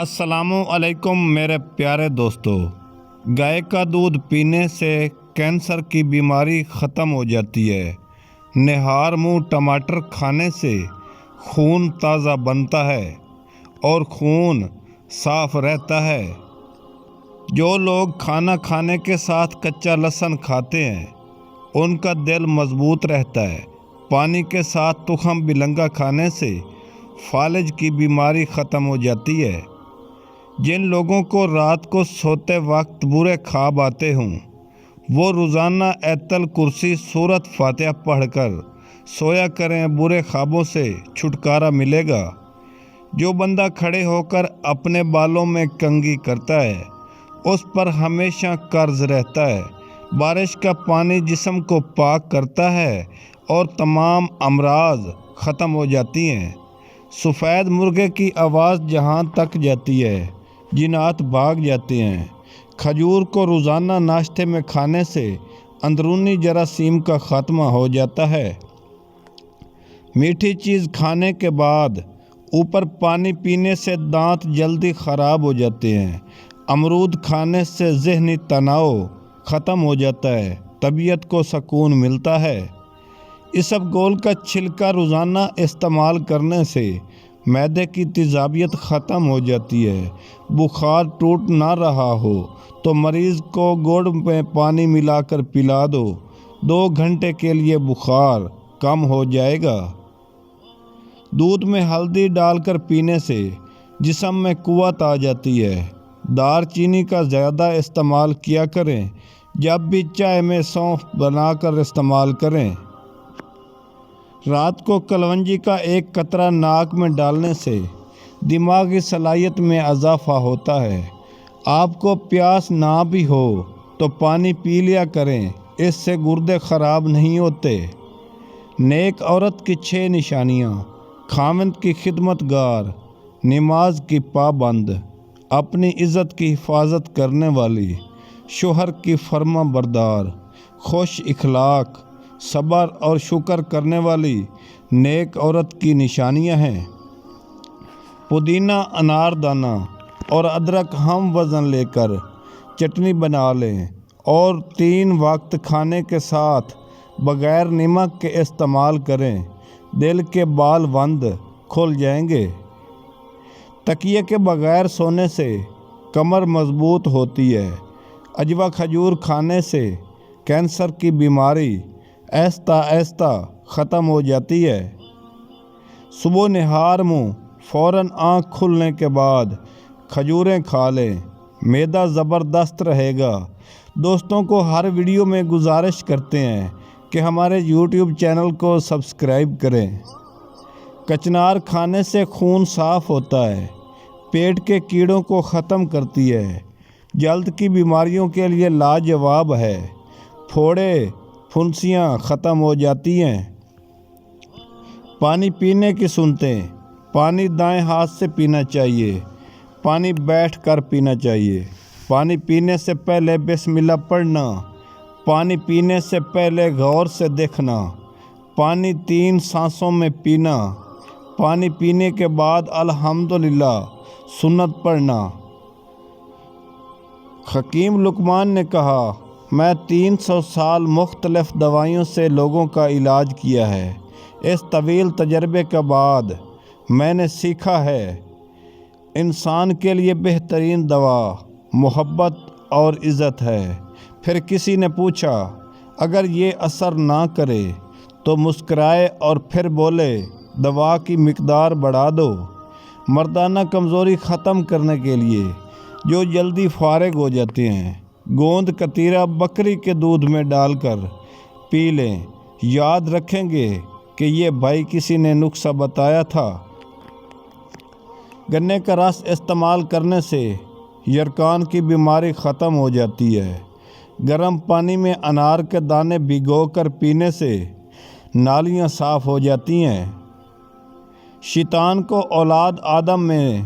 السلام علیکم میرے پیارے دوستو، گائے کا دودھ پینے سے کینسر کی بیماری ختم ہو جاتی ہے۔ نہار منہ ٹماٹر کھانے سے خون تازہ بنتا ہے اور خون صاف رہتا ہے۔ جو لوگ کھانا کھانے کے ساتھ کچا لہسن کھاتے ہیں ان کا دل مضبوط رہتا ہے۔ پانی کے ساتھ تخم بلنگا کھانے سے فالج کی بیماری ختم ہو جاتی ہے۔ جن لوگوں کو رات کو سوتے وقت برے خواب آتے ہوں وہ روزانہ آیت الکرسی سورۃ فاتحہ پڑھ کر سویا کریں، برے خوابوں سے چھٹکارا ملے گا۔ جو بندہ کھڑے ہو کر اپنے بالوں میں کنگھی کرتا ہے اس پر ہمیشہ قرض رہتا ہے۔ بارش کا پانی جسم کو پاک کرتا ہے اور تمام امراض ختم ہو جاتی ہیں۔ سفید مرغے کی آواز جہاں تک جاتی ہے جنات بھاگ جاتے ہیں۔ کھجور کو روزانہ ناشتے میں کھانے سے اندرونی جراثیم کا خاتمہ ہو جاتا ہے۔ میٹھی چیز کھانے کے بعد اوپر پانی پینے سے دانت جلدی خراب ہو جاتے ہیں۔ امرود کھانے سے ذہنی تناؤ ختم ہو جاتا ہے، طبیعت کو سکون ملتا ہے۔ اسب گول کا چھلکا روزانہ استعمال کرنے سے معدے کی تیزابیت ختم ہو جاتی ہے۔ بخار ٹوٹ نہ رہا ہو تو مریض کو گڑ میں پانی ملا کر پلا دو، 2 گھنٹے کے لیے بخار کم ہو جائے گا۔ دودھ میں ہلدی ڈال کر پینے سے جسم میں قوت آ جاتی ہے۔ دار چینی کا زیادہ استعمال کیا کریں، جب بھی چائے میں سونف بنا کر استعمال کریں۔ رات کو کلونجی کا 1 قطرہ ناک میں ڈالنے سے دماغی صلاحیت میں اضافہ ہوتا ہے۔ آپ کو پیاس نہ بھی ہو تو پانی پی لیا کریں، اس سے گردے خراب نہیں ہوتے۔ نیک عورت کی 6 نشانیاں: خاوند کی خدمت گار، نماز کی پابند، اپنی عزت کی حفاظت کرنے والی، شوہر کی فرما بردار، خوش اخلاق، صبر اور شکر کرنے والی نیک عورت کی نشانیاں ہیں۔ پودینہ، انار دانہ اور ادرک ہم وزن لے کر چٹنی بنا لیں اور 3 وقت کھانے کے ساتھ بغیر نمک کے استعمال کریں، دل کے بال بند کھل جائیں گے۔ تکیے کے بغیر سونے سے کمر مضبوط ہوتی ہے۔ عجوا کھجور کھانے سے کینسر کی بیماری آہستہ آہستہ ختم ہو جاتی ہے۔ صبح نہار منہ فوراً آنکھ کھلنے کے بعد کھجوریں کھا لیں، معدہ زبردست رہے گا۔ دوستوں کو ہر ویڈیو میں گزارش کرتے ہیں کہ ہمارے یوٹیوب چینل کو سبسکرائب کریں۔ کچنار کھانے سے خون صاف ہوتا ہے، پیٹ کے کیڑوں کو ختم کرتی ہے، جلد کی بیماریوں کے لیے لاجواب ہے، پھوڑے پھنسیاں ختم ہو جاتی ہیں۔ پانی پینے کی سنتیں: پانی دائیں ہاتھ سے پینا چاہیے، پانی بیٹھ کر پینا چاہیے، پانی پینے سے پہلے بسم اللہ پڑھنا، پانی پینے سے پہلے غور سے دیکھنا، پانی 3 سانسوں میں پینا، پانی پینے کے بعد الحمدللہ سنت پڑھنا۔ حکیم لقمان نے کہا، میں 300 سال مختلف دوائیوں سے لوگوں کا علاج کیا ہے۔ اس طویل تجربے کے بعد میں نے سیکھا ہے انسان کے لیے بہترین دوا محبت اور عزت ہے۔ پھر کسی نے پوچھا، اگر یہ اثر نہ کرے تو مسکرائے اور پھر بولے، دوا کی مقدار بڑھا دو۔ مردانہ کمزوری ختم کرنے کے لیے جو جلدی فارغ ہو جاتے ہیں، گوند کتیرا بکری کے دودھ میں ڈال کر پی لیں۔ یاد رکھیں گے کہ یہ بھائی کسی نے نسخہ بتایا تھا۔ گنے کا رس استعمال کرنے سے یرقان کی بیماری ختم ہو جاتی ہے۔ گرم پانی میں انار کے دانے بھگو کر پینے سے نالیاں صاف ہو جاتی ہیں۔ شیطان کو اولاد آدم میں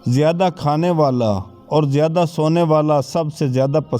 زیادہ کھانے والا اور زیادہ سونے والا سب سے زیادہ پسند